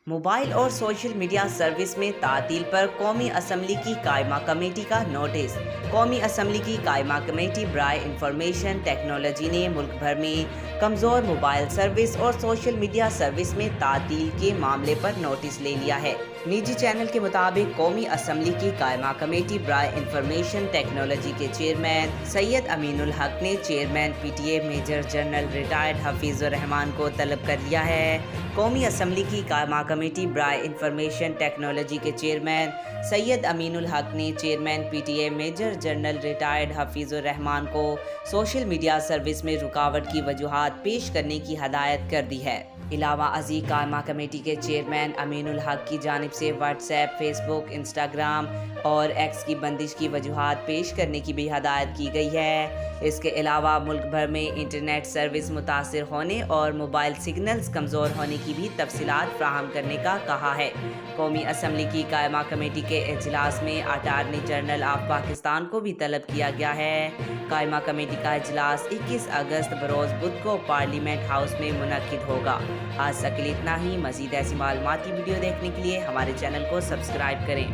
Mobile اور social media service میں تعطیل پر قومی اسمبلی کی قائمہ کمیٹی کا نوٹس۔ قومی اسمبلی کی قائمہ کمیٹی برائے انفارمیشن ٹیکنالوجی نے ملک بھر میں کمزور موبائل سروس اور سوشل میڈیا سروس میں تعطیل کے معاملے پر نوٹس لے لیا ہے۔ نجی چینل کے مطابق قومی اسمبلی کی قائمہ کمیٹی برائے انفارمیشن ٹیکنالوجی کے چیئرمین سید امین الحق نے chairman P T A major general retired Hafeez ur-Rehman کو طلب کر لیا ہے۔ قومی اسمبلی کی قائمہ کمیٹی برائے انفارمیشن ٹیکنالوجی کے چیئرمین سید امین الحق نے chairman P T A major general retired Hafeez ur-Rehman کو سوشل میڈیا سروس میں رکاوٹ کی وجوہات پیش کرنے کی ہدایت کر دی ہے۔ علاوہ ازیں قائمہ کمیٹی کے چیئرمین امین الحق کی جانب سے واٹس ایپ، فیس بک، انسٹاگرام اور ایکس کی بندش کی وجوہات پیش کرنے کی بھی ہدایت کی گئی ہے۔ اس کے علاوہ ملک بھر میں انٹرنیٹ سروس متاثر ہونے اور موبائل سگنلز کمزور ہونے کی بھی تفصیلات فراہم کرنے کا کہا ہے۔ قومی اسمبلی کی قائمہ کمیٹی کے اجلاس میں اٹارنی جنرل آف پاکستان کو بھی طلب کیا گیا ہے۔ قائمہ کمیٹی کا اجلاس 21 اگست بروز بدھ کو پارلیمنٹ ہاؤس میں منعقد ہوگا۔ آج تک کے لیے اتنا ہی۔ مزید ایسی معلوماتی ویڈیو دیکھنے کے لیے ہمارے چینل کو سبسکرائب کریں۔